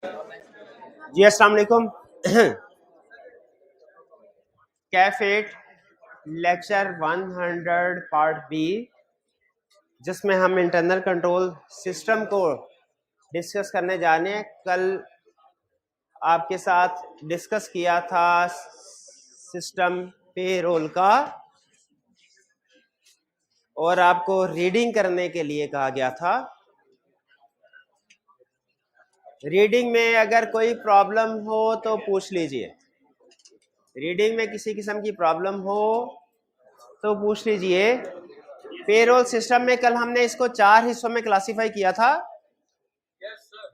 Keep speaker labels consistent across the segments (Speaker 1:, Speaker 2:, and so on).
Speaker 1: जी अस्सलाम वालेकुम। कैफेट lecture 100 part B, जिसमें हम इंटरनल कंट्रोल सिस्टम को डिस्कस करने जाने। कल आपके साथ डिस्कस किया था सिस्टम पेरोल का, और आपको रीडिंग करने के लिए कहा गया था। रीडिंग में अगर कोई प्रॉब्लम हो तो पूछ लीजिए। रीडिंग में किसी किस्म की प्रॉब्लम हो तो पूछ लीजिए। पेरोल सिस्टम में कल हमने इसको 4 हिस्सों में क्लासिफाई किया था।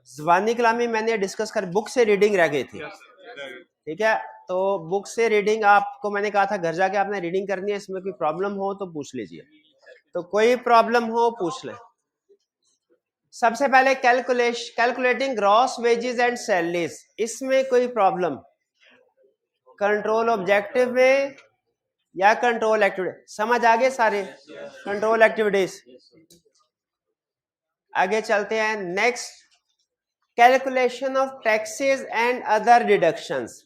Speaker 1: ज़बानी कलामी मैंने डिस्कस कर, बुक से रीडिंग रह गई थी। ठीक है, तो बुक से रीडिंग आपको मैंने कहा था घर जाके आपने रीडिंग करनी है। इसमें कोई प्रॉब्लम हो तो पूछ लीजिए। तो कोई प्रॉब्लम हो पूछ लें। सबसे पहले calculating gross wages and salaries, इसमें कोई प्रॉब्लम कंट्रोल ऑब्जेक्टिव में या कंट्रोल एक्टिविटी? समझ आगे सारे कंट्रोल एक्टिविटीज। आगे चलते हैं। Next, calculation of taxes and other deductions,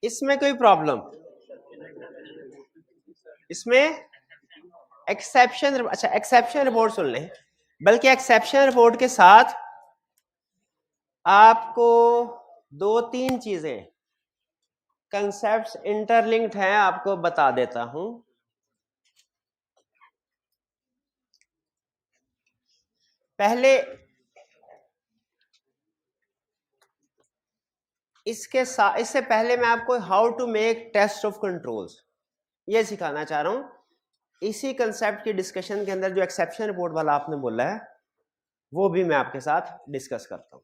Speaker 1: इसमें कोई प्रॉब्लम? इसमें एक्सेप्शन, अच्छा एक्सेप्शन रिपोर्ट सुन लें। बल्कि एक्सेप्शन रिपोर्ट के साथ आपको 2-3 चीजें, कंसेप्ट्स इंटरलिंक्ड हैं, आपको बता देता हूं। पहले इससे पहले मैं आपको how to make test of controls ये सिखाना चाह रहा हूं। इसी कंसेप्ट की डिस्कशन के अंदर जो एक्सेप्शन रिपोर्ट वाला आपने बोला है वो भी मैं आपके साथ डिस्कस करता हूं।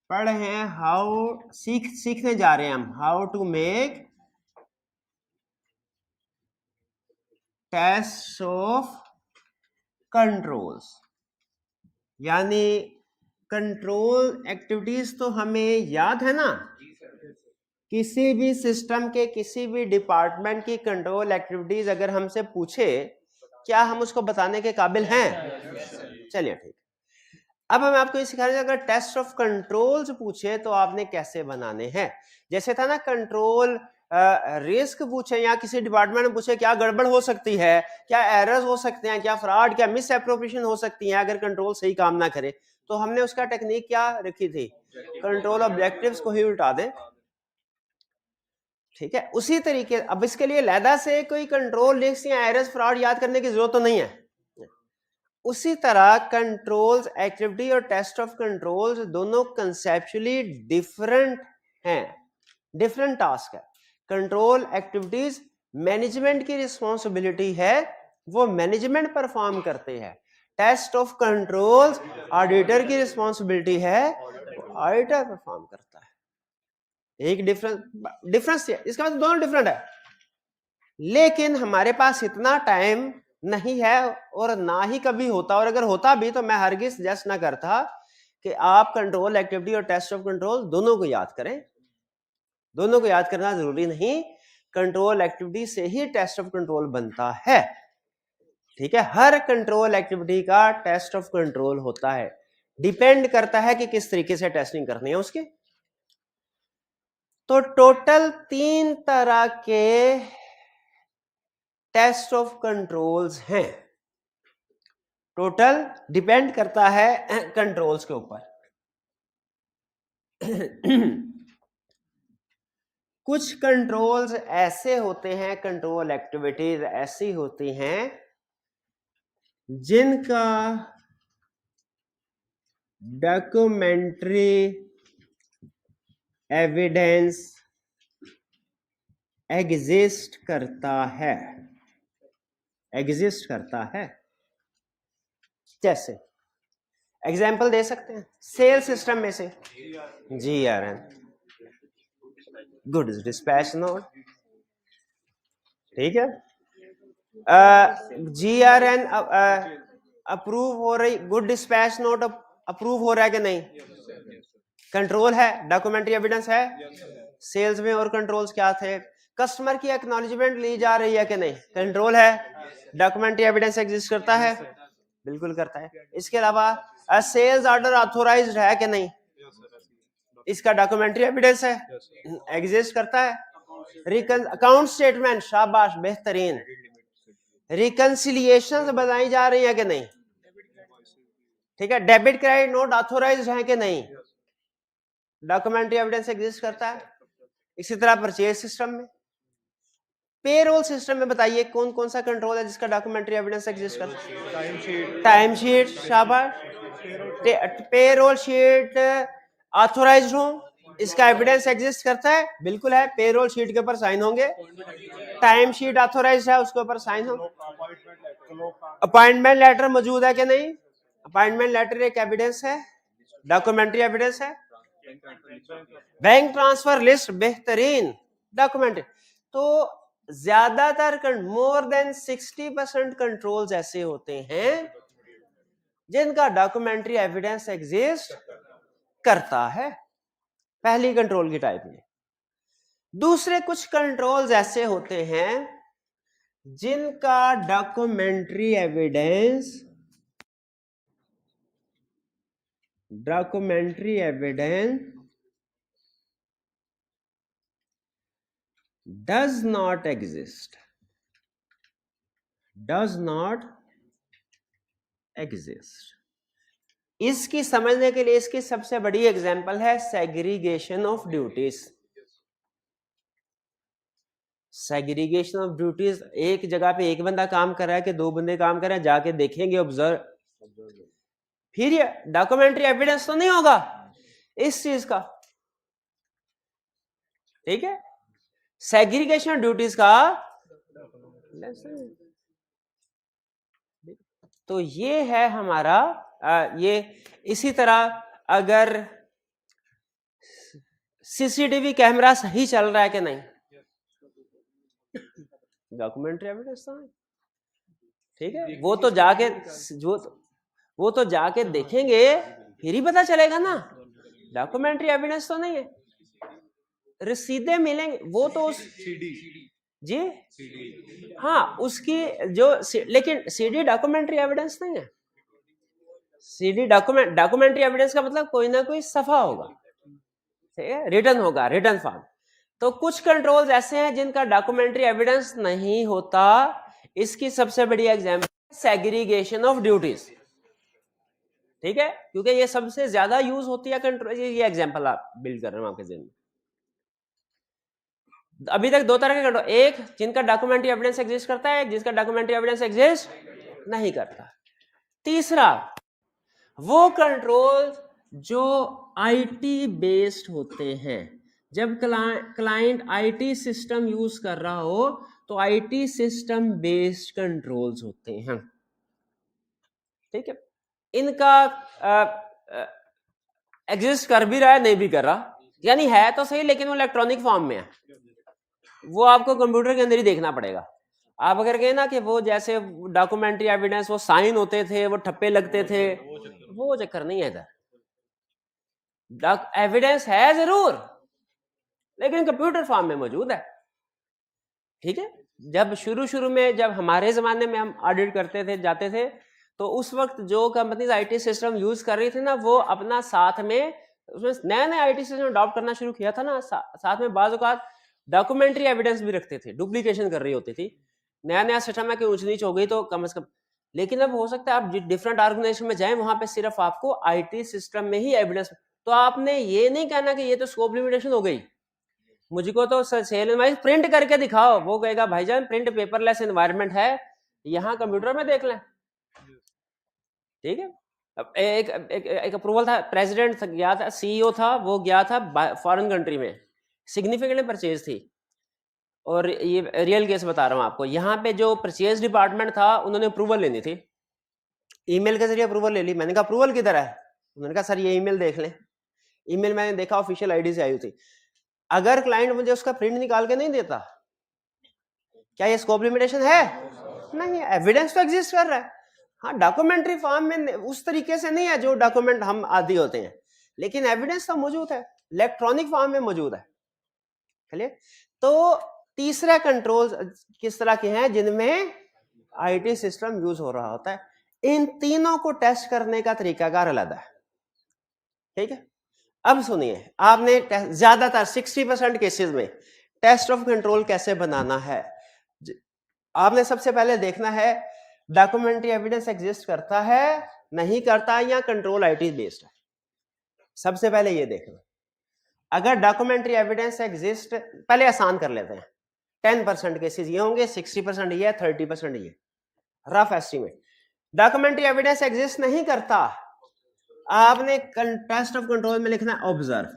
Speaker 1: पढ़ रहे हैं सीखने जा रहे हैं हम how to make test of controls. यानी कंट्रोल एक्टिविटीज तो हमें याद है ना, किसी भी सिस्टम के किसी भी डिपार्टमेंट की कंट्रोल एक्टिविटीज अगर हमसे पूछे, क्या हम उसको बताने के काबिल हैं? चलिए ठीक। अब हम आपको ये सिखाएंगे अगर टेस्ट ऑफ कंट्रोल्स पूछे तो आपने कैसे बनाने हैं। जैसे था ना कंट्रोल रिस्क पूछे या किसी डिपार्टमेंट में पूछे क्या गड़बड़ हो सकती है, क्या एरर्स हो सकते हैं, क्या फ्रॉड, क्या मिस एप्रोप्रिएशन हो सकती है अगर कंट्रोल सही काम ना करे, तो हमने उसका टेक्निक क्या रखी थी? कंट्रोल ऑब्जेक्टिव्स को ही उल्टा दें। ठीक है, उसी तरीके अब इसके लिए लैदा से कोई कंट्रोल रिस्क या एरर्स फ्रॉड याद करने की जरूरत तो नहीं है। उसी तरह कंट्रोल्स एक्टिविटी और टेस्ट ऑफ कंट्रोल्स दोनों कंसेप्चुअली डिफरेंट हैं, डिफरेंट टास्क है। कंट्रोल एक्टिविटीज मैनेजमेंट की रिस्पॉन्सिबिलिटी है, वो मैनेजमेंट परफॉर्म करते हैं। टेस्ट ऑफ कंट्रोल्स ऑडिटर की रिस्पॉन्सिबिलिटी है, ऑडिटर परफॉर्म करता है। एक डिफरेंस है, इसका मतलब दोनों डिफरेंट है। लेकिन हमारे पास इतना टाइम नहीं है और ना ही कभी होता, और अगर होता भी तो मैं हरगिज सजेस्ट ना करता कि आप कंट्रोल एक्टिविटी और टेस्ट ऑफ कंट्रोल दोनों को याद करें। दोनों को याद करना जरूरी नहीं, कंट्रोल एक्टिविटी से ही टेस्ट ऑफ कंट्रोल बनता है। ठीक है, हर कंट्रोल एक्टिविटी का टेस्ट ऑफ कंट्रोल होता है, डिपेंड करता है कि किस तरीके से टेस्टिंग करनी है उसकी। तो टोटल 3 तरह के टेस्ट ऑफ कंट्रोल्स हैं। टोटल डिपेंड करता है कंट्रोल्स के ऊपर। कुछ कंट्रोल्स ऐसे होते हैं, कंट्रोल एक्टिविटीज ऐसी होती हैं जिनका डॉक्यूमेंट्री एविडेंस एग्जिस्ट करता है। जैसे एग्जाम्पल दे सकते हैं सेल सिस्टम में से GRN, गुड डिस्पैच नोट। ठीक है, GRN अप्रूव हो रही, गुड डिस्पैच नोट अप्रूव हो रहा है कि नहीं? कंट्रोल है, डॉक्यूमेंट्री एविडेंस है। सेल्स में और कंट्रोल्स क्या थे? कस्टमर की एक्नॉलेजमेंट ली जा रही है कि नहीं? कंट्रोल है। डॉक्यूमेंट्री एविडेंस एग्जिस्ट करता है, बिल्कुल करता है। इसके अलावा सेल्स ऑर्डर ऑथोराइज्ड है कि नहीं, इसका डॉक्यूमेंट्री एविडेंस है, एग्जिस्ट करता है। अकाउंट स्टेटमेंट, शाबाश, बेहतरीन। रिकंसिलिएशन बताई जा रही है कि नहीं, ठीक है। डेबिट क्रेडिट नोट ऑथोराइज्ड है कि नहीं, डॉक्यूमेंट्री एविडेंस एग्जिस्ट करता है। इसी तरह परचेज सिस्टम में, पेरोल सिस्टम में बताइए कौन कौन सा कंट्रोल है जिसका डॉक्यूमेंट्री एविडेंस एग्जिस्ट करता है। टाइम शीट, शाबाश। पेरोल शीट ऑथोराइज्ड हो, इसका एविडेंस एग्जिस्ट करता है, बिल्कुल है। पेरोल शीट के ऊपर साइन होंगे। टाइम शीट ऑथोराइज्ड है, उसके ऊपर साइन हो। अपॉइंटमेंट लेटर मौजूद है कि नहीं, अपॉइंटमेंट लेटर एक एविडेंस है, डॉक्यूमेंट्री एविडेंस है। बैंक ट्रांसफर लिस्ट, बेहतरीन डॉक्यूमेंट्री। तो ज्यादातर मोर देन 60% कंट्रोल्स ऐसे होते हैं जिनका डॉक्यूमेंट्री एविडेंस एग्जिस्ट करता है, पहली कंट्रोल की टाइप में। दूसरे कुछ कंट्रोल्स ऐसे होते हैं जिनका documentary evidence does not exist, इसकी समझने के लिए इसकी सबसे बड़ी एग्जांपल है segregation of duties. Segregation of duties, एक जगह पे एक बंदा काम कर रहा है कि दो बंदे काम कर रहे हैं, जाके देखेंगे, ऑब्जर्व, फिर ये डॉक्यूमेंट्री एविडेंस तो नहीं होगा इस चीज का, ठीक है। सेग्रीगेशन ड्यूटीज का तो ये है हमारा ये। इसी तरह अगर सीसीटीवी कैमरा सही चल रहा है कि नहीं, डॉक्यूमेंट्री एविडेंस तो नहीं, ठीक है। वो तो जाके देखेंगे फिर ही पता चलेगा ना, डॉक्यूमेंट्री एविडेंस तो नहीं है। रसीदें मिलेंगे वो तो जी हाँ उसकी जो, लेकिन सीडी डॉक्यूमेंट्री एविडेंस नहीं है। सीडी डॉक्यूमेंट्री एविडेंस का मतलब कोई ना कोई सफा होगा, ठीक है, रिटर्न होगा, रिटर्न फॉर्म। तो कुछ कंट्रोल्स ऐसे हैं जिनका डॉक्यूमेंट्री एविडेंस नहीं होता। इसकी सबसे बड़ी एग्जांपल सेग्रीगेशन ऑफ ड्यूटीज, ठीक है, क्योंकि ये सबसे ज्यादा यूज होती है कंट्रोल। ये एग्जांपल आप बिल्ड कर रहे हो आपके ज़हन में। अभी तक दो तरह के कंट्रोल, एक जिनका डॉक्यूमेंट्री एविडेंस एग्जिस्ट करता है, एक जिसका डॉक्यूमेंट्री एविडेंस एग्जिस्ट नहीं करता। तीसरा वो कंट्रोल जो आईटी बेस्ड होते हैं। जब क्लाइंट आईटी सिस्टम यूज कर रहा हो तो आईटी सिस्टम बेस्ड कंट्रोल्स होते हैं, ठीक है। इनका एग्जिस्ट कर भी रहा है, नहीं भी कर रहा, यानी है तो सही लेकिन वो इलेक्ट्रॉनिक फॉर्म में है, वो आपको कंप्यूटर के अंदर ही देखना पड़ेगा। आप अगर कहें ना कि वो जैसे डॉक्यूमेंट्री एविडेंस वो साइन होते थे, वो ठप्पे लगते थे, वो चक्कर नहीं है इधर। एविडेंस है जरूर लेकिन कंप्यूटर फॉर्म में मौजूद है, ठीक है। जब शुरू में जब हमारे जमाने में हम ऑडिट करते थे, जाते थे, तो उस वक्त जो कंपनीज आईटी सिस्टम यूज कर रही थी ना, वो अपना साथ में उसमें नया आईटी सिस्टम अडॉप्ट करना शुरू किया था ना, साथ में बाज़ औक़ात डॉक्यूमेंट्री एविडेंस भी रखते थे, डुप्लीकेशन कर रही होती थी। नया सिस्टम है कि ऊंच नीच हो गई तो कम से कम, लेकिन अब हो सकता है आप डिफरेंट ऑर्गेनाइजेशन में जाएं, वहां पे सिर्फ आपको आईटी सिस्टम में ही एविडेंस, तो आपने ये नहीं कहना कि ये तो स्कोप लिमिटेशन हो गई, मुझको तो सेल इनवॉइस प्रिंट करके दिखाओ। वो कहेगा भाईजान प्रिंट पेपरलेस एनवायरनमेंट है, यहाँ कंप्यूटर में देख लें, ठीक है। अब एक अप्रूवल था, प्रेसिडेंट गया था, सीईओ था, वो गया था फॉरेन कंट्री में, सिग्निफिकेंट परचेज थी, और ये रियल केस बता रहा हूँ आपको। यहाँ पे जो परचेज डिपार्टमेंट था, उन्होंने अप्रूवल लेनी थी, ईमेल के जरिए अप्रूवल ले ली। मैंने कहा अप्रूवल किधर है, उन्होंने कहा सर ये ईमेल देख लें। ईमेल मैंने देखा ऑफिशियल आईडी से आई हुई थी। अगर क्लाइंट मुझे उसका प्रिंट निकाल के नहीं देता, क्या ये स्कोप लिमिटेशन है? नहीं, एविडेंस तो एग्जिस्ट कर रहा है। हाँ, डॉक्यूमेंट्री फॉर्म में उस तरीके से नहीं है जो डॉक्यूमेंट हम आदि होते हैं, लेकिन एविडेंस तो मौजूद है, इलेक्ट्रॉनिक फॉर्म में मौजूद है। चलिए, तो तीसरा कंट्रोल किस तरह के हैं जिनमें आईटी सिस्टम यूज हो रहा होता है। इन तीनों को टेस्ट करने का तरीकाकार अलग है, ठीक है। अब सुनिए, आपने ज्यादातर 60% केसेस में टेस्ट ऑफ कंट्रोल कैसे बनाना है। आपने सबसे पहले देखना है डॉक्यूमेंट्री एविडेंस एग्जिस्ट करता है नहीं करता, या कंट्रोल आईटी बेस्ड है। सबसे पहले ये देखना, अगर डॉक्यूमेंट्री एविडेंस एग्जिस्ट, पहले आसान कर लेते हैं, 10% केसेस ये होंगे, 60% ये, 30% ये, rough estimate. Documentary evidence exist नहीं करता, आपने टेस्ट ऑफ कंट्रोल में लिखना है ऑब्जर्व,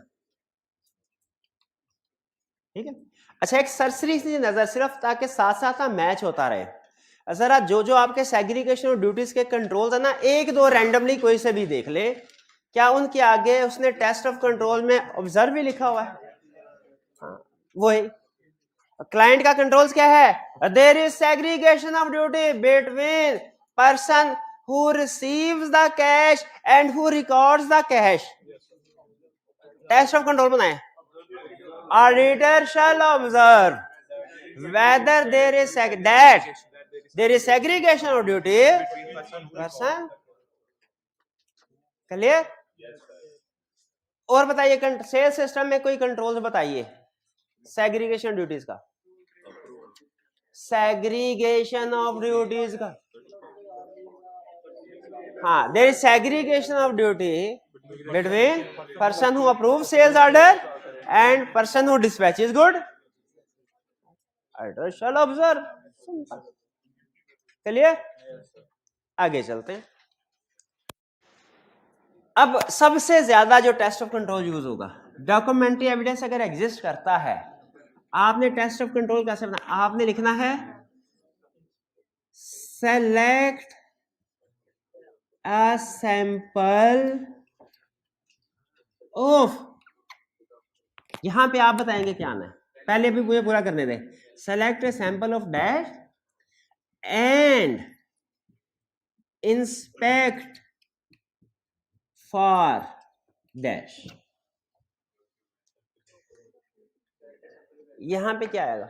Speaker 1: ठीक है। अच्छा, एक सरसरी सी नजर सिर्फ ताकि साथ साथ मैच होता रहे, जरा जो जो आपके सेग्रीगेशन और ड्यूटीज के कंट्रोल है ना, एक दो रैंडमली कोई से भी देख ले, क्या उनके आगे उसने टेस्ट ऑफ कंट्रोल में ऑब्जर्व भी लिखा हुआ है? हाँ, वही क्लाइंट का कंट्रोल्स क्या है, there is segregation of duty between person who receives the cash and who records the cash. Test of control बनाए, auditor shall observe whether there is segregation of duty person. Clear? और बताइए sales system में कोई control बताइए segregation duties का, segregation of duties का। हाँ, there is segregation of duty between person who approves sales order and person who dispatches good. Auditor shall observe. चलिए आगे चलते हैं। अब सबसे ज्यादा जो टेस्ट ऑफ कंट्रोल यूज होगा, डॉक्यूमेंट्री एविडेंस अगर एग्जिस्ट करता है, आपने टेस्ट ऑफ कंट्रोल कैसे बनाना, आपने लिखना है सेलेक्ट a sample of, यहां पे आप बताएंगे क्या आना है, पहले भी मुझे पूरा करने दे। Select a sample of dash and inspect for dash. यहां पे क्या आएगा,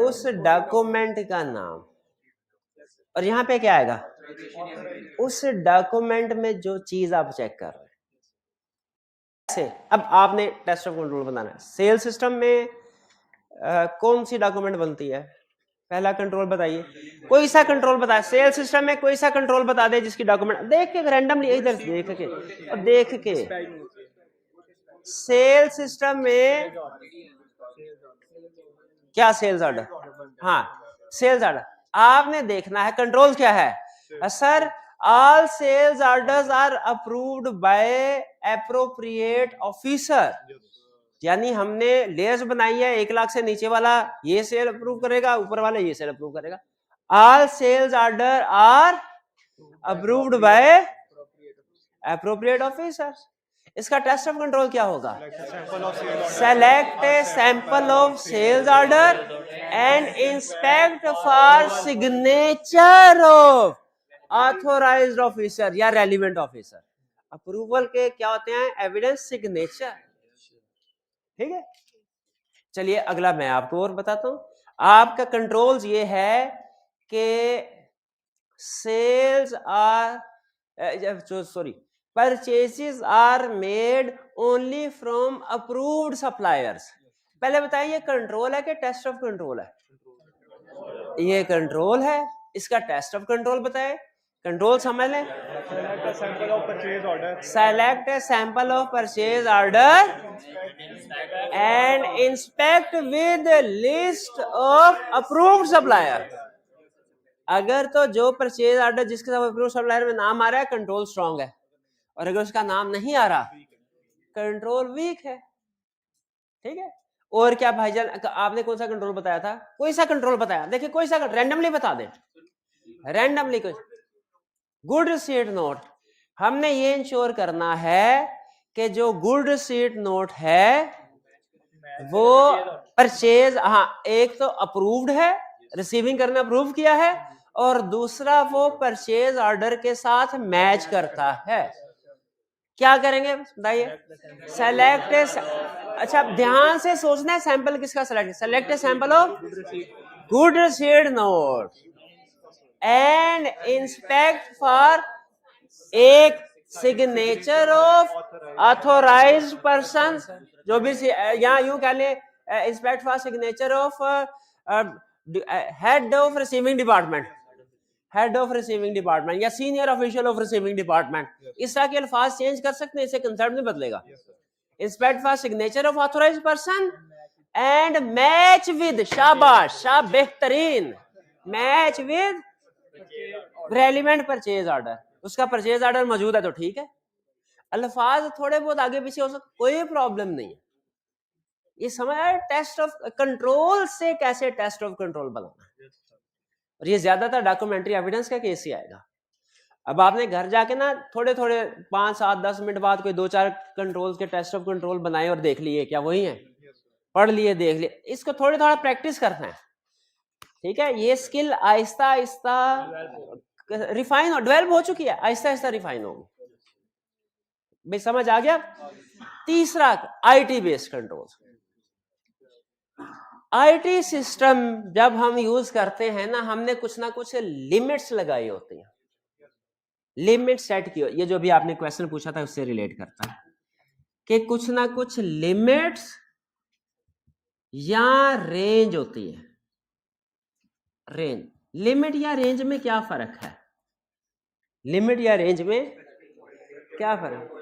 Speaker 1: उस डॉक्यूमेंट का नाम, और यहां पे क्या आएगा, उस डॉक्यूमेंट में जो चीज आप चेक कर रहे हैं। अब आपने टेस्ट ऑफ कंट्रोल बनाना है। सेल सिस्टम में कौन सी डॉक्यूमेंट बनती है, पहला कंट्रोल बताइए, कोई सा कंट्रोल बताए सेल सिस्टम में, कोई सा कंट्रोल बता दे जिसकी डॉक्यूमेंट देख के रैंडमली इधर देख के और देख के। सेल सिस्टम में क्या, सेल्स ऑर्डर, हाँ सेल्स ऑर्डर आपने देखना है। कंट्रोल क्या है sir, all sales orders are approved by appropriate officer, यानी हमने लेयर्स बनाई है, 1 लाख से नीचे वाला ये सेल अप्रूव करेगा, ऊपर वाला ये सेल अप्रूव करेगा। All sales order are approved by appropriate officer. इसका टेस्ट ऑफ कंट्रोल क्या होगा, select a sample of sales order and inspect for signature of authorized officer या रेलिवेंट ऑफिसर। अप्रूवल के क्या होते हैं, एविडेंस, सिग्नेचर, ठीक है। चलिए अगला मैं आपको और बताता हूं। आपका कंट्रोल्स ये है कि sales or purchases are made only from approved suppliers. पहले बताइए ये कंट्रोल है कि टेस्ट ऑफ कंट्रोल है, ये कंट्रोल है, इसका टेस्ट ऑफ कंट्रोल बताए। कंट्रोल समझ लें, select a sample of purchase order and inspect with list of approved supplier. अगर तो जो परचेज ऑर्डर जिसके साथ अप्रूव्ड सप्लायर में नाम आ रहा है, कंट्रोल स्ट्रांग है, और अगर उसका नाम नहीं आ रहा, कंट्रोल वीक है, ठीक है। और क्या भाईजान, आपने कौन सा कंट्रोल बताया था, कोई सा कंट्रोल बताया, देखिए कोई सा रैंडमली बता दे, रैंडमली कोई। गुड रिसीट नोट, हमने ये इंश्योर करना है कि जो गुड रिसीट नोट है वो परचेज, हाँ एक तो अप्रूव्ड है, रिसीविंग करना अप्रूव किया है, और दूसरा वो परचेज ऑर्डर के साथ मैच करता है। क्या करेंगे बताइए, सेलेक्ट। अच्छा ध्यान से सोचना है, सैंपल किसका select, select sample of good receipt note and inspect for एक सिग्नेचर ऑफ ऑथोराइज्ड पर्सन, जो भी यहाँ यूं कह ले inspect for signature of head of receiving department, head of receiving department या senior official of receiving department, इस तरह के अल्फाज चेंज कर सकते हैं, इससे कंसेप्ट नहीं बदलेगा। Inspect for signature of authorised person and match with, शाबाश शाह, बेहतरीन, match with relevant purchase order, उसका परचेज ऑर्डर मौजूद है तो ठीक है, अल्फाज थोड़े बहुत आगे पीछे हो सकते, कोई प्रॉब्लम नहीं है। ये समझ आया टेस्ट ऑफ कंट्रोल से कैसे टेस्ट ऑफ कंट्रोल बनाना, और ये ज्यादातर डॉक्यूमेंट्री एविडेंस का केस ही आएगा। अब आपने घर जाके ना थोड़े थोड़े 5, 7, 10 मिनट बाद कोई 2-4 कंट्रोल्स के टेस्ट ऑफ कंट्रोल बनाए और देख लिए क्या वही है, पढ़ लिए देख लिए, इसको थोड़ा थोड़ा प्रैक्टिस करना है, ठीक है। ये स्किल आहिस्ता आहिस्ता रिफाइन और डेवलप हो चुकी है, आहिस्ता आहिस्ता रिफाइन होगी, भाई समझ आ गया। तीसरा IT based control. IT system जब हम यूज करते हैं ना, हमने कुछ ना कुछ लिमिट्स लगाई होती हैं, लिमिट सेट की, ये जो भी आपने क्वेश्चन पूछा था उससे रिलेट करता है कि कुछ ना कुछ लिमिट्स या रेंज होती है। रेंज, लिमिट या रेंज में क्या फर्क है, लिमिट या रेंज में क्या फर्क?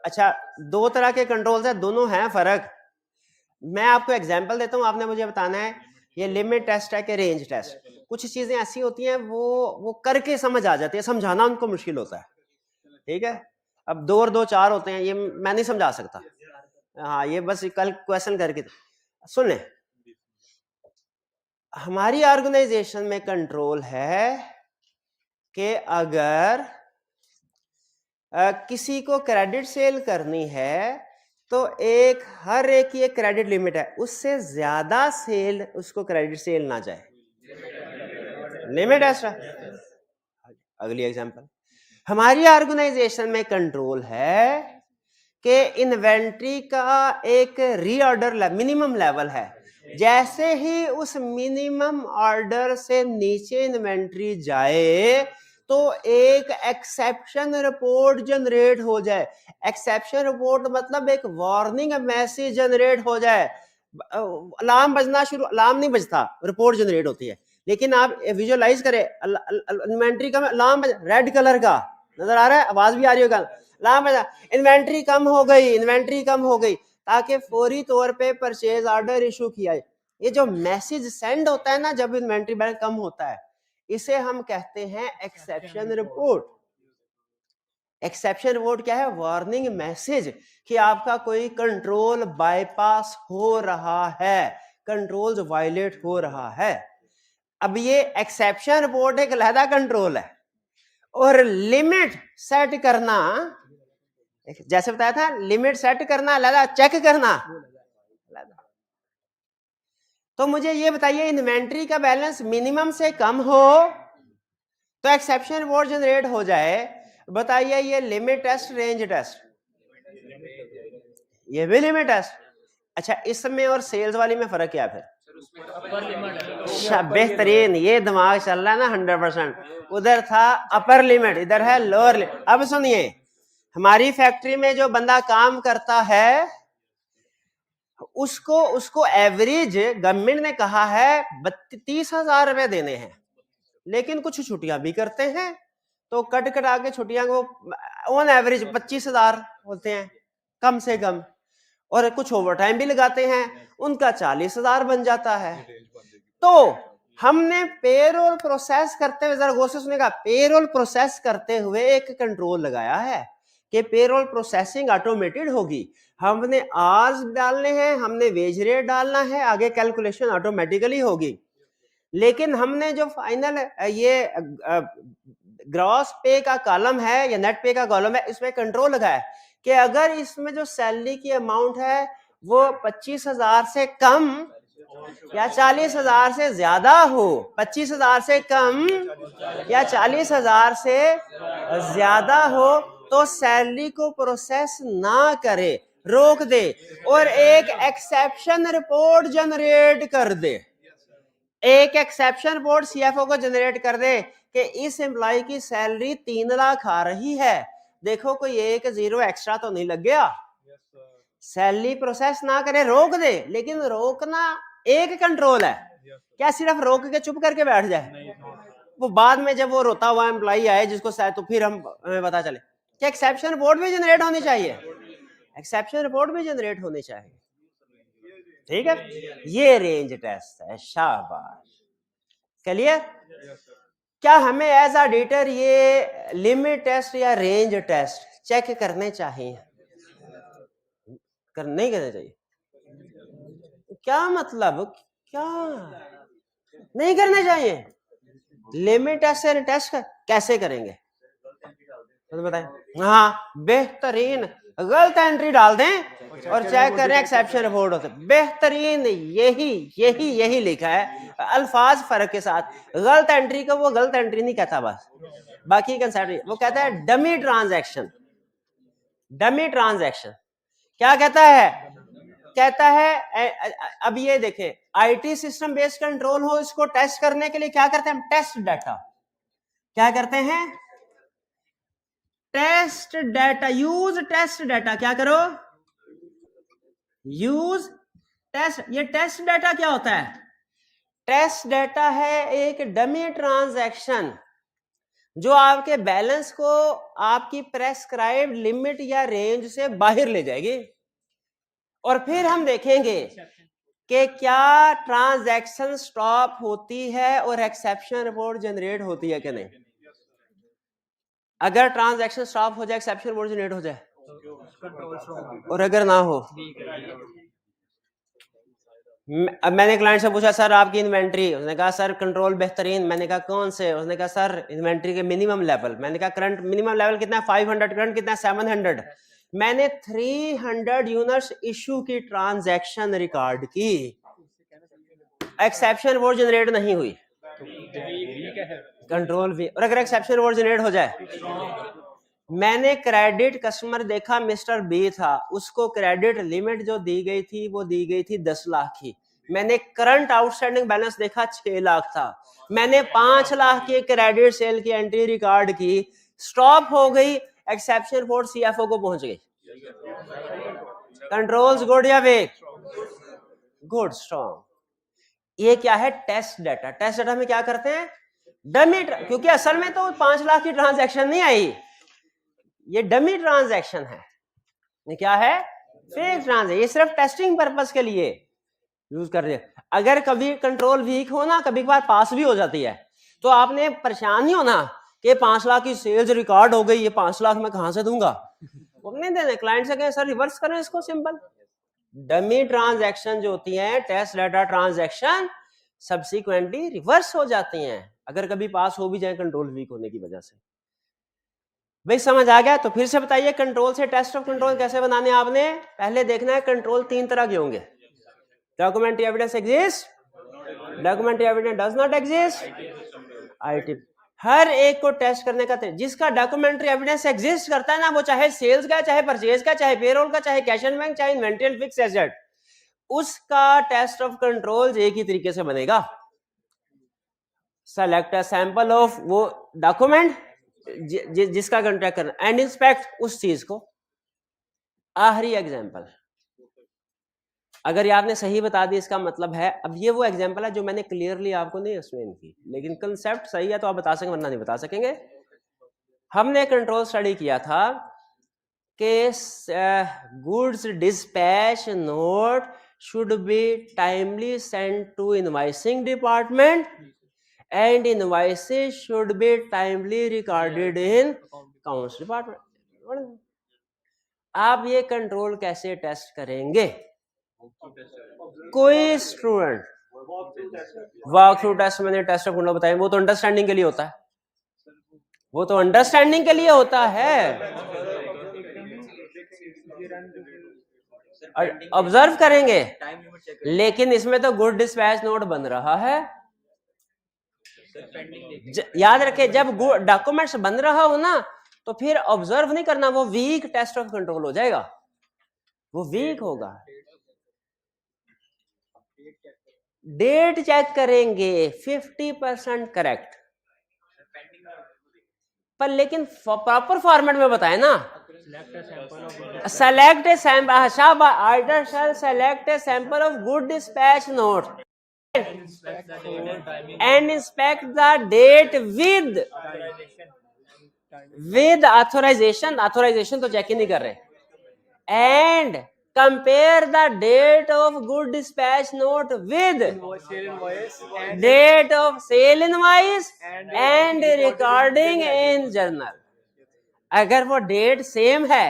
Speaker 1: अच्छा, दो तरह के कंट्रोल्स है, दोनों हैं फर्क। मैं आपको एग्जांपल देता हूं, आपने मुझे बताना है ये लिमिट टेस्ट है कि रेंज टेस्ट। कुछ चीजें ऐसी होती हैं वो करके समझ आ जाती है, समझाना उनको मुश्किल होता है, ठीक है। अब 2 और 2 4 होते हैं, ये मैं नहीं समझा सकता, हाँ ये बस कल क्वेश्चन करके। सुन ले, हमारी ऑर्गेनाइजेशन में कंट्रोल है कि अगर किसी को क्रेडिट सेल करनी है तो हर एक की एक क्रेडिट लिमिट है, उससे ज्यादा सेल उसको क्रेडिट सेल ना जाए, लिमिट ऐसा। अगली एग्जांपल, हमारी ऑर्गेनाइजेशन में कंट्रोल है कि इन्वेंट्री का एक रीऑर्डर मिनिमम लेवल है, जैसे ही उस मिनिमम ऑर्डर से नीचे इन्वेंट्री जाए तो एक एक्सेप्शन रिपोर्ट जनरेट हो जाए। एक्सेप्शन रिपोर्ट मतलब एक वार्निंग मैसेज जनरेट हो जाए, अलार्म बजना शुरू, अलार्म नहीं बजता, रिपोर्ट जनरेट होती है। लेकिन आप विजुअलाइज करें, इन्वेंट्री का अलार्म रेड कलर का नजर आ रहा है, आवाज भी आ रही होगा, अलार्म बजा, इन्वेंट्री कम हो गई, इन्वेंट्री कम हो गई, ताकि फौरी तौर पे परचेज ऑर्डर इशू किया जाए। ये जो मैसेज सेंड होता है ना जब इन्वेंट्री बैलेंस कम होता है, इसे हम कहते हैं एक्सेप्शन रिपोर्ट। एक्सेप्शन रिपोर्ट क्या है? वार्निंग मैसेज कि आपका कोई कंट्रोल बाईपास हो रहा है, कंट्रोल वायलेट हो रहा है। अब ये एक्सेप्शन रिपोर्ट एक अलहदा कंट्रोल है, और लिमिट सेट करना, जैसे बताया था, लिमिट सेट करना अलहदा, चेक करना अलहदा। तो मुझे ये बताइए, इन्वेंट्री का बैलेंस मिनिमम से कम हो तो एक्सेप्शन रिपोर्ट जनरेट हो जाए, बताइए ये लिमिट टेस्ट रेंज टेस्ट? ये भी लिमिट टेस्ट। अच्छा, इसमें और सेल्स वाली में फर्क क्या फिर? बेहतरीन, ये दिमाग चल रहा है ना 100%। उधर था अपर लिमिट, इधर है लोअर लिमिट। अब सुनिए, हमारी फैक्ट्री में जो बंदा काम करता है उसको एवरेज गवर्नमेंट ने कहा है 30,000 रुपए देने हैं, लेकिन कुछ छुट्टियां भी करते हैं, तो कट कटा के छुट्टियां को ऑन एवरेज 25,000 होते हैं कम से कम, और कुछ ओवर टाइम भी लगाते हैं, उनका 40,000 बन जाता है। तो हमने पेरोल प्रोसेस करते हुए, जरा गौर से सुनिएगा, पेरोल प्रोसेस करते हुए एक कंट्रोल लगाया है कि पेरोल प्रोसेसिंग ऑटोमेटेड होगी। हमने आवर्स डालने हैं, हमने वेज रेट डालना है, आगे कैलकुलेशन ऑटोमेटिकली होगी। लेकिन हमने जो फाइनल ये ग्रॉस पे का कॉलम है या नेट पे का कॉलम है, इसमें कंट्रोल लगाया है कि अगर इसमें जो सैलरी की अमाउंट है वो 25,000 से कम या 40,000 से ज्यादा हो, 25,000 से कम या 40,000 से ज्यादा हो, तो सैलरी को प्रोसेस ना करे, रोक दे और एक एक्सेप्शन रिपोर्ट जनरेट कर दे। एक एक्सेप्शन बोर्ड सीएफओ को जनरेट कर दे कि इस एम्प्लॉय की सैलरी 3 लाख आ रही है, देखो कोई एक जीरो एक्स्ट्रा तो नहीं लग गया। सैलरी प्रोसेस ना करे, रोक दे, लेकिन रोकना एक कंट्रोल है, क्या सिर्फ रोक के चुप करके बैठ जाए? वो बाद में जब वो रोता हुआ एम्प्लॉय आए जिसको शायद, तो फिर हमें पता चले कि एक्सेप्शन रिपोर्ट भी जनरेट होनी चाहिए, एक्सेप्शन रिपोर्ट भी जनरेट होनी चाहिए। ठीक है, ये रेंज टेस्ट है। शाबाश, क्लियर? क्या हमें एज ऑडिटर ये लिमिट टेस्ट या रेंज टेस्ट चेक करने चाहिए? नहीं करने चाहिए? क्या मतलब, क्या नहीं करने चाहिए? लिमिट टेस्ट से टेस्ट कैसे करेंगे तो बताएं। हाँ, बेहतरीन गलत एंट्री डाल दें और चेक करें एक्सेप्शन रिपोर्ट होते। बेहतरीन, यही यही यही लिखा है, अल्फाज फर्क के साथ। गलत एंट्री को वो गलत एंट्री नहीं कहता, बस बाकी कंसेप्ट वो कहता है डमी ट्रांजैक्शन। डमी ट्रांजैक्शन क्या कहता है? कहता है अब ये देखें, आईटी सिस्टम बेस्ड कंट्रोल हो, इसको टेस्ट करने के लिए क्या करते हैं हम? Test data. क्या करते हैं? Test data, use test data. क्या करो? Use test. ये टेस्ट डाटा क्या होता है? टेस्ट डाटा है एक डमी ट्रांजैक्शन जो आपके बैलेंस को आपकी प्रेस्क्राइब्ड लिमिट या रेंज से बाहर ले जाएगी, और फिर हम देखेंगे कि क्या ट्रांजैक्शन स्टॉप होती है और एक्सेप्शन रिपोर्ट जनरेट होती है कि नहीं। अगर ट्रांजैक्शन स्टॉप हो जाए, एक्सेप्शन रिपोर्ट जनरेट हो जाए, और अगर ना हो, मैंने क्लाइंट से पूछा सर आपकी इन्वेंट्री, उसने कहा सर कंट्रोल बेहतरीन। मैंने कहा कौन से? उसने कहा सर इन्वेंट्री के मिनिमम लेवल। मैंने कहा करंट मिनिमम लेवल कितना है? 500। करंट कितना है? 700। मैंने 300 यूनिट्स इशू की ट्रांजैक्शन रिकॉर्ड की, एक्सेप्शन रिपोर्ट जनरेट नहीं हुई, कंट्रोल भी। और अगर एक्सेप्शन रिपोर्ट जनरेट हो जाए, मैंने क्रेडिट कस्टमर देखा, मिस्टर बी था, उसको क्रेडिट लिमिट जो दी गई थी वो दी गई थी 10 लाख की। मैंने करंट आउटस्टैंडिंग बैलेंस देखा 6 लाख था। मैंने 5 लाख की क्रेडिट सेल की एंट्री रिकॉर्ड की, स्टॉप हो गई, एक्सेप्शन रिपोर्ट सीएफओ को पहुंच गई। कंट्रोल्स गुड या वीक? Good, strong. ये क्या है? Test data. टेस्ट डाटा में क्या करते हैं? डमी, क्योंकि असल में तो 5 लाख की ट्रांजैक्शन नहीं आई, ये डमी ट्रांजैक्शन है। ये क्या है? Fake transaction. ये सिर्फ टेस्टिंग पर्पस के लिए यूज कर रहे हैं। अगर कभी कंट्रोल वीक हो ना, कभी कभार पास भी हो जाती है, तो आपने परेशान नहीं होना कि 5 लाख की सेल्स रिकॉर्ड हो गई, ये 5 लाख मैं कहां से दूंगा? वो नहीं देने। क्लाइंट से कहें सर रिवर्स करें इसको, सिंपल। डमी ट्रांजैक्शन जो होती हैं, test data transaction, subsequently reverse हो जाती हैं अगर कभी पास हो भी जाए कंट्रोल वीक होने की वजह से। भाई समझ आ गया? तो फिर से बताइए, कंट्रोल से टेस्ट ऑफ कंट्रोल कैसे बनाने? आपने पहले देखना है कंट्रोल 3 तरह के होंगे। Documentary evidence exist, documentary evidence does not exist, IT. हर एक को टेस्ट करने का जिसका डॉक्यूमेंट्री एविडेंस एग्जिस्ट करता है ना, वो चाहे सेल्स का, चाहे परचेज का, चाहे पेरोल का, चाहे कैश एंड बैंक, चाहे इन्वेंटरी एंड फिक्स्ड एसेट, उसका टेस्ट ऑफ कंट्रोल एक ही तरीके से बनेगा। सेलेक्ट अ सैंपल ऑफ वो डॉक्यूमेंट जिसका कंट्रैक्ट करना एंड इंस्पेक्ट उस चीज को। आखिरी एग्जांपल, अगर ये आपने सही बता दी, इसका मतलब है, अब ये वो एग्जांपल है जो मैंने क्लियरली आपको नहीं एक्सप्लेन की, लेकिन कंसेप्ट सही है तो आप बता सकेंगे, वरना नहीं बता सकेंगे। हमने कंट्रोल स्टडी किया था कि goods dispatch note should be timely sent to invoicing department and invoices should be timely recorded in accounts department। आप ये कंट्रोल कैसे टेस्ट करेंगे? कोई स्टूडेंट वॉक थ्रू टेस्ट, मैंने टेस्ट ऑफ कंट्रोल बताया, वो तो अंडरस्टैंडिंग के लिए होता है, वो तो अंडरस्टैंडिंग के लिए होता है, ऑब्जर्व करेंगे। लेकिन इसमें तो गुड डिस्पैच नोट बन रहा है। याद रखें, जब डॉक्यूमेंट्स बन रहा हो ना, तो फिर ऑब्जर्व नहीं करना, वो वीक टेस्ट ऑफ कंट्रोल हो जाएगा, वो वीक होगा। डेट चेक करेंगे 50% करेक्ट, पर लेकिन प्रॉपर फॉर्मेट में बताए ना, सेलेक्ट ए सैंपल, शाबाश, आइडर shall select a sample of good dispatch note and inspect the date with authorization तो चेक ही नहीं कर रहे, and compare the date of good dispatch note with date of sale invoice and recording in journal. अगर वो date same है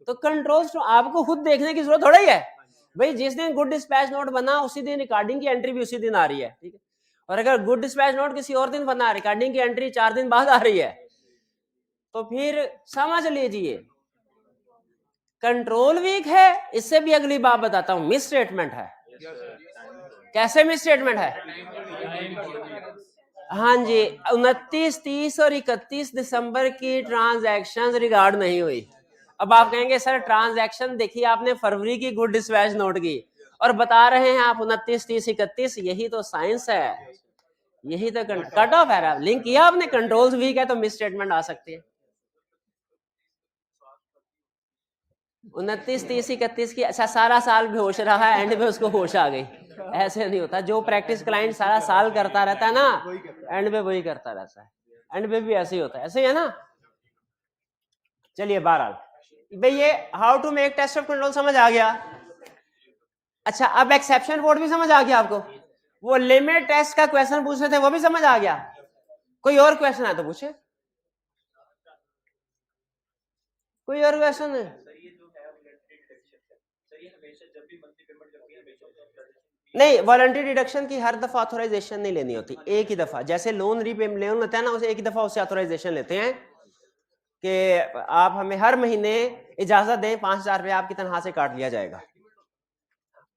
Speaker 1: तो controls तो आपको खुद देखने की जरूरत थोड़ा ही है भाई, जिस दिन गुड डिस्पैच नोट बना उसी दिन रिकॉर्डिंग की एंट्री भी उसी दिन आ रही है, ठीक है। और अगर गुड डिस्पैच नोट किसी और दिन बना, रिकॉर्डिंग की एंट्री 4 दिन बाद आ रही है, तो फिर समझ लीजिए कंट्रोल वीक है। इससे भी अगली बात बताता हूं, मिस स्टेटमेंट है। कैसे मिस स्टेटमेंट है? हाँ जी, 29, 30 और 31 दिसंबर की ट्रांजैक्शंस रिकॉर्ड नहीं हुई। अब आप कहेंगे सर ट्रांजैक्शन देखिए आपने फरवरी की गुड डिस्पैच नोट की और बता रहे हैं आप 29, 30, 31, यही तो साइंस है, यही तो कट ऑफ है। लिंक किया आपने, कंट्रोल्स वीक है तो मिस स्टेटमेंट आ सकती है। 29, 30, 31 की, अच्छा सारा साल बेहोश रहा है, एंड में उसको होश आ गई, ऐसे नहीं होता। जो प्रैक्टिस क्लाइंट सारा साल करता रहता है ना, एंड में वही करता रहता है, एंड में भी ऐसे ही होता है, ऐसे ही है ना। चलिए बहरहाल भाई ये how to make test of control समझ आ गया। अच्छा अब एक्सेप्शन बोर्ड भी समझ आ गया आपको, वो लिमिट टेस्ट का क्वेश्चन पूछ रहे थे वो भी समझ आ गया। कोई और क्वेश्चन है तो पूछे, कोई और क्वेश्चन है? नहीं, वॉलंटरी डिडक्शन की हर दफा ऑथोराइजेशन नहीं लेनी होती, एक ही दफा। जैसे लोन रीपेमेंट लोन होता है ना, उसे एक ही दफा उससे ऑथोराइजेशन लेते हैं कि आप हमें हर महीने इजाजत दें 5,000 रुपया आपकी तनख्वाह से काट लिया जाएगा।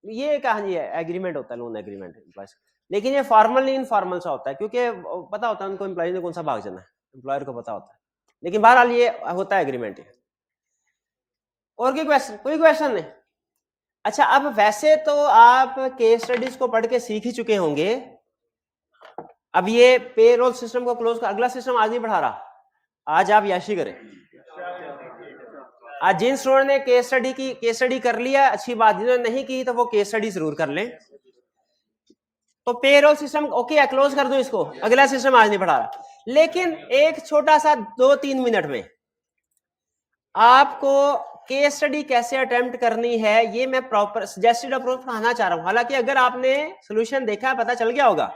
Speaker 1: ये कहानी है, एग्रीमेंट होता है, लोन एग्रीमेंट बस। लेकिन ये फॉर्मल नहीं इनफॉर्मल सा होता है, क्योंकि पता होता है उनको एम्प्लॉय ने कौन सा भाग जाना है, एम्प्लॉयर को पता होता है। लेकिन बहरहाल ये होता है एग्रीमेंट। और कोई क्वेश्चन नहीं? अच्छा अब वैसे तो आप केस स्टडीज को पढ़ के सीख ही चुके होंगे। अब ये पेरोल सिस्टम को क्लोज कर, अगला सिस्टम आज नहीं पढ़ा रहा, आज आप याशी करें। आज जिन स्टूडेंट ने केस स्टडी कर लिया अच्छी बात, जिन्होंने नहीं की तो वो केस स्टडी जरूर कर लें। तो पेरोल सिस्टम ओके है, क्लोज कर दो इसको, अगला सिस्टम आज नहीं पढ़ा रहा। लेकिन एक छोटा सा 2-3 मिनट में आपको केस स्टडी कैसे अटेम्प्ट करनी है ये मैं प्रॉपर सजेस्टेड अप्रोच पढ़ाना चाह रहा हूं। हालांकि अगर आपने सॉल्यूशन देखा पता चल गया होगा,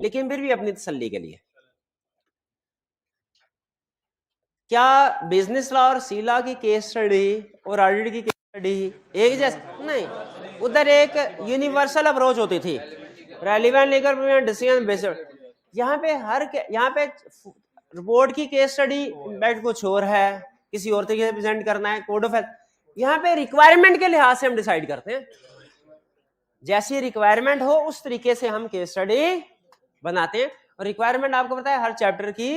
Speaker 1: लेकिन फिर भी अपनी तसल्ली के लिए, क्या बिजनेस लॉ और सीला की केस स्टडी और ऑडिट की केस स्टडी एक जैसे नहीं? उधर एक यूनिवर्सल अप्रोच होती थी, रेलिवेंट लीगल डिसीजन बेस्ड। यहाँ पे रिपोर्ट की केस स्टडी इम्पैक्ट कुछ और है, किसी और तरीके से प्रेजेंट करना है, कोड ऑफ एथ। यहाँ पे रिक्वायरमेंट के लिहाज से हम डिसाइड करते हैं, जैसी रिक्वायरमेंट हो उस तरीके से हम केस स्टडी बनाते हैं। और रिक्वायरमेंट आपको पता है हर चैप्टर की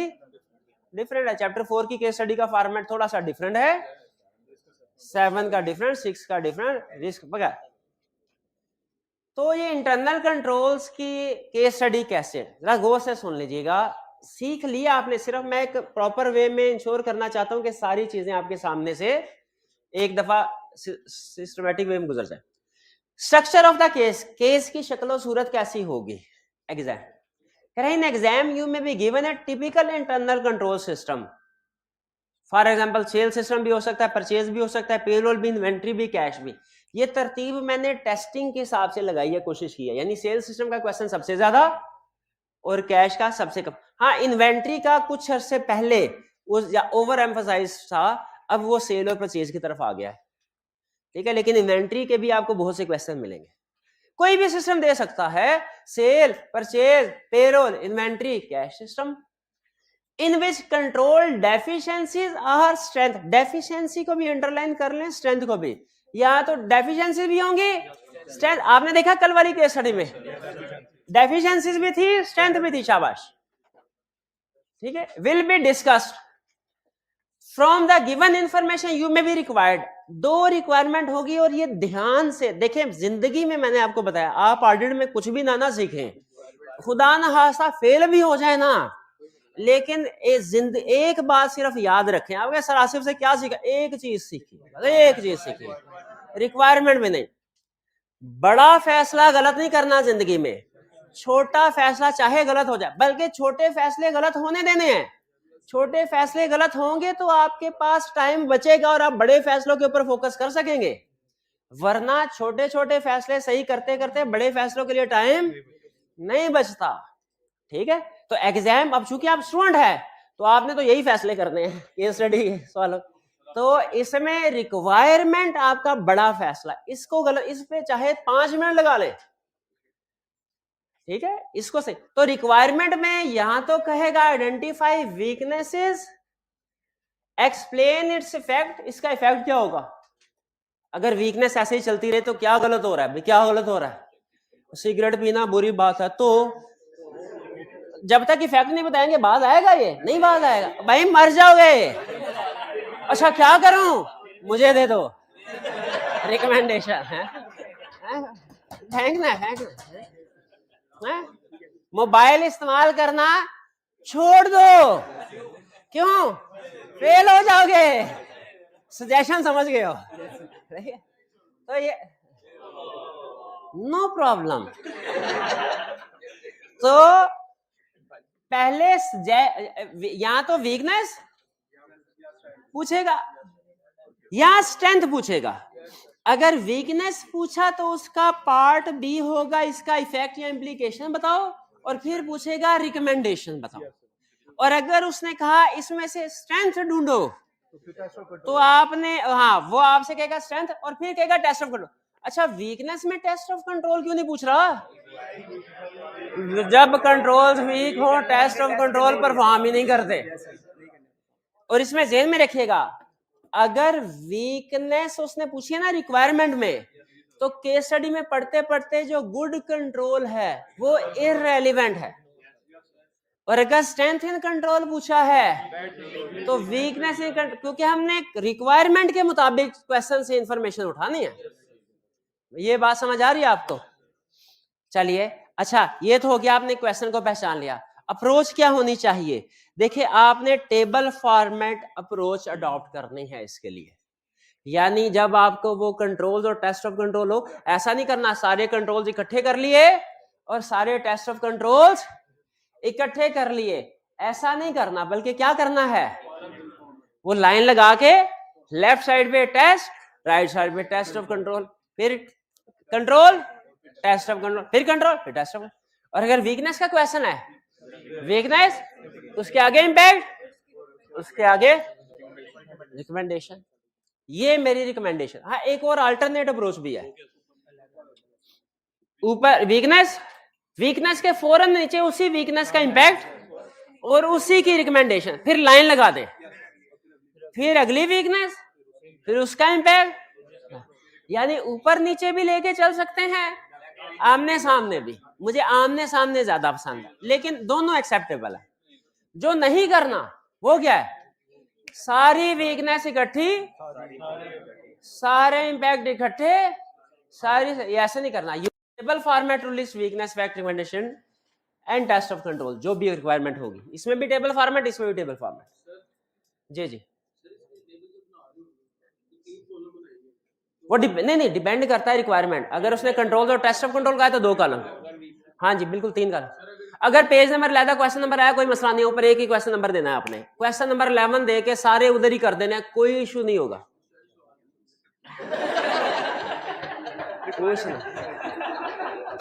Speaker 1: डिफरेंट है। चैप्टर 4 की केस स्टडी का फॉर्मेट थोड़ा सा डिफरेंट है, 7 का डिफरेंट, 6 का डिफरेंट, रिस्क वगैरह। तो ये इंटरनल कंट्रोल्स की केस स्टडी कैसे, जरा गौर से सुन लीजिएगा। सीख लिया आपने, सिर्फ मैं एक प्रॉपर वे में इंश्योर करना चाहता हूं कि सारी चीजें आपके सामने से एक दफा सिस्टमैटिक वे में गुजर जाए। स्ट्रक्चर ऑफ द केस की शक्ल और सूरत कैसी होगी? Exam in exam you may be given a typical internal control system. For example sale system भी हो सकता है, परचेज भी हो सकता है, पेरोल भी, इन्वेंट्री भी, कैश भी। ये तरतीब मैंने टेस्टिंग के हिसाब से लगाई है, कोशिश की है। यानी सेल सिस्टम का क्वेश्चन सबसे ज्यादा और कैश का सबसे कम। हाँ, इन्वेंट्री का कुछ अर्से पहले ओवर एम्फसाइज था, अब वो सेल और परचेज की तरफ आ गया है, ठीक है। लेकिन इन्वेंट्री के भी आपको बहुत से क्वेश्चन मिलेंगे। कोई भी सिस्टम दे सकता है, sale, purchase, payroll, inventory, cash system, in which control deficiencies or strength. Deficiency को भी अंडरलाइन कर लें, स्ट्रेंथ को भी। या तो डेफिशिएंसी भी होंगी, स्ट्रेंथ। आपने देखा कल वाली केस स्टडी में डेफिशिएंसीज भी थी, स्ट्रेंथ भी थी, शाबाश, ठीक है। Will be discussed from the given information you may be required, दो रिक्वायरमेंट होगी। और ये ध्यान से देखें, जिंदगी में मैंने आपको बताया, आप ऑडिट में कुछ भी ना सीखें, खुदा न खास्ता फेल भी हो जाए ना, लेकिन एक बात सिर्फ याद रखें, आपके सर आसिफ से क्या सीखा, एक चीज सीखी, एक चीज सीखी, रिक्वायरमेंट में नहीं। बड़ा फैसला गलत नहीं करना जिंदगी में, छोटा फैसला चाहे गलत हो जाए, बल्कि छोटे फैसले गलत होने देने हैं। छोटे फैसले गलत होंगे तो आपके पास टाइम बचेगा और आप बड़े फैसलों के ऊपर फोकस कर सकेंगे, वरना छोटे छोटे फैसले सही करते करते बड़े फैसलों के लिए टाइम नहीं बचता। ठीक है, तो एग्जाम, अब चूंकि आप स्टूडेंट है तो आपने तो यही फैसले करने हैं, केस स्टडी सवाल, तो इसमें रिक्वायरमेंट आपका बड़ा फैसला, इसको गलत, इस पे चाहे 5 मिनट लगा ले, ठीक है, इसको सही। तो रिक्वायरमेंट में यहां तो कहेगा identify weaknesses, explain its effect. इसका इफेक्ट क्या होगा, अगर वीकनेस ऐसे ही चलती रहे तो क्या गलत हो रहा है, क्या गलत हो रहा है, सिगरेट पीना बुरी बात है, तो जब तक इफेक्ट नहीं बताएंगे बात आएगा, ये नहीं बात आएगा, भाई मर जाओगे। अच्छा क्या करूं, मुझे दे दो रिकमेंडेशन है, फेंकना है, मोबाइल इस्तेमाल करना छोड़ दो, क्यों, फेल हो जाओगे, सजेशन समझ गए हो, तो ये नो प्रॉब्लम। तो पहले यहां तो वीकनेस पूछेगा या स्ट्रेंथ पूछेगा। अगर वीकनेस पूछा तो उसका पार्ट बी होगा, इसका इफेक्ट या इम्प्लीकेशन बताओ, और फिर पूछेगा रिकमेंडेशन बताओ। और अगर उसने कहा इसमें से स्ट्रेंथ ढूंढो तो आपने, हाँ, वो आपसे कहेगा स्ट्रेंथ और फिर कहेगा टेस्ट ऑफ कंट्रोल। अच्छा, वीकनेस में टेस्ट ऑफ कंट्रोल क्यों नहीं पूछ रहा, जब कंट्रोल्स वीक हो टेस्ट ऑफ कंट्रोल परफॉर्म ही नहीं करते। और इसमें ध्यान में रखिएगा, अगर वीकनेस उसने पूछी है ना रिक्वायरमेंट में, तो केस स्टडी में पढ़ते पढ़ते जो गुड कंट्रोल है वो इररेलेवेंट है, और अगर स्ट्रेंथ इन कंट्रोल पूछा है तो वीकनेस इन कंट्रोल, क्योंकि हमने रिक्वायरमेंट के मुताबिक क्वेश्चन से इंफॉर्मेशन उठानी है। ये बात समझ आ रही है आपको? चलिए, अच्छा, ये तो हो गया, आपने क्वेश्चन को पहचान लिया। अप्रोच क्या होनी चाहिए, देखिए आपने टेबल फॉर्मेट अप्रोच अडॉप्ट करनी है इसके लिए। यानी जब आपको वो कंट्रोल्स और टेस्ट ऑफ कंट्रोल हो, ऐसा नहीं करना सारे कंट्रोल्स इकट्ठे कर लिए और सारे टेस्ट ऑफ कंट्रोल्स इकट्ठे कर लिए, ऐसा नहीं करना, बल्कि क्या करना है, वो लाइन लगा के लेफ्ट साइड पे टेस्ट, राइट साइड पे टेस्ट ऑफ कंट्रोल, फिर कंट्रोल, टेस्ट ऑफ कंट्रोल, फिर कंट्रोल, फिर टेस्ट ऑफ। और अगर वीकनेस का क्वेश्चन है, वीकनेस, उसके आगे इंपैक्ट, उसके आगे रिकमेंडेशन। ये मेरी रिकमेंडेशन। हाँ, एक और अल्टरनेट अप्रोच भी है, ऊपर वीकनेस, वीकनेस के फौरन नीचे उसी वीकनेस का इंपैक्ट और उसी की रिकमेंडेशन, फिर लाइन लगा दे, फिर अगली वीकनेस, फिर उसका इंपैक्ट। यानी ऊपर नीचे भी लेके चल सकते हैं, आमने सामने भी। मुझे आमने सामने ज्यादा पसंद है, लेकिन दोनों एक्सेप्टेबल है। जो नहीं करना वो क्या है, सारी वीकनेस इकट्ठी, सारे इंपैक्ट इकट्ठे, सारी, ऐसे नहीं करना। Table format to list weakness, fact, recommendation and test of control, जो भी रिक्वायरमेंट होगी, इसमें भी टेबल फॉर्मेट, इसमें भी टेबल फॉर्मेट। जी जी, वो नहीं डिपेंड करता है रिक्वायरमेंट। अगर उसने कंट्रोल और टेस्ट ऑफ कंट्रोल का है तो 2 कॉलम, हाँ जी बिल्कुल 3 कॉलम। अगर पेज नंबर लैदा क्वेश्चन नंबर आया, कोई मसला नहीं, ऊपर एक ही क्वेश्चन नंबर देना है आपने, क्वेश्चन नंबर 11 दे के सारे उधर ही कर देना है, कोई इशू नहीं होगा।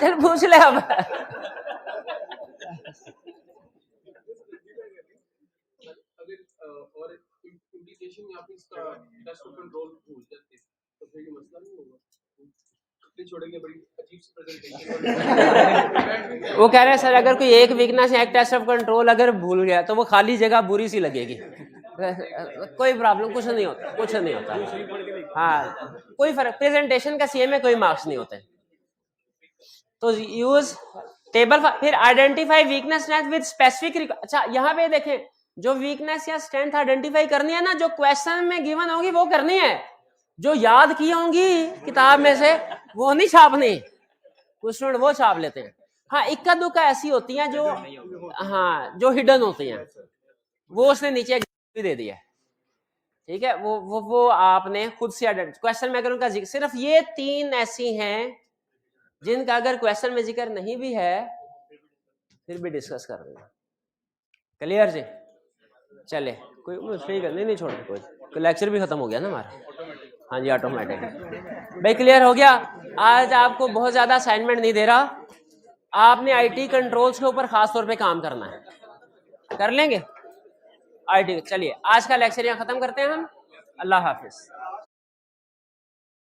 Speaker 1: चल पूछ ले अब। वो कह रहे हैं सर, अगर कोई एक वीकनेस या एक टेस्ट ऑफ कंट्रोल अगर भूल गया तो वो खाली जगह बुरी सी लगेगी। कोई प्रॉब्लम, कुछ नहीं होता, कुछ नहीं होता। हाँ, कोई फर्क, प्रेजेंटेशन का सीए में कोई मार्क्स नहीं होते। तो यूज टेबल, फिर आइडेंटिफाई वीकनेस विद स्पेसिफिक। अच्छा, यहाँ पे देखें,
Speaker 2: जो वीकनेस या स्ट्रेंथ आइडेंटिफाई करनी है ना, जो क्वेश्चन में गिवन होगी वो करनी है, जो याद की होंगी किताब में से वो नहीं छापनी, कुछ स्टूडेंट वो छाप लेते हैं। हाँ, इक्का दुक्का ऐसी होती हैं जो, हाँ जो हिडन होती हैं, वो उसने नीचे भी दे दिया, ठीक है, वो आपने खुद से क्वेश्चन में अगर उनका जिक्र, सिर्फ ये 3 ऐसी हैं जिनका अगर क्वेश्चन में जिक्र नहीं भी है फिर भी डिस्कस कर देना। क्लियर जी? चले, कोई मुश्किल करनी नहीं छोड़, कोई लेक्चर भी खत्म हो गया ना हमारा। हाँ जी, ऑटोमेटिक भाई क्लियर हो गया। आज आपको बहुत ज्यादा असाइनमेंट नहीं दे रहा, आपने आईटी कंट्रोल्स के ऊपर खास तौर पे काम करना है, कर लेंगे आईटी। चलिए आज का लेक्चर यहाँ खत्म करते हैं हम। अल्लाह हाफिज।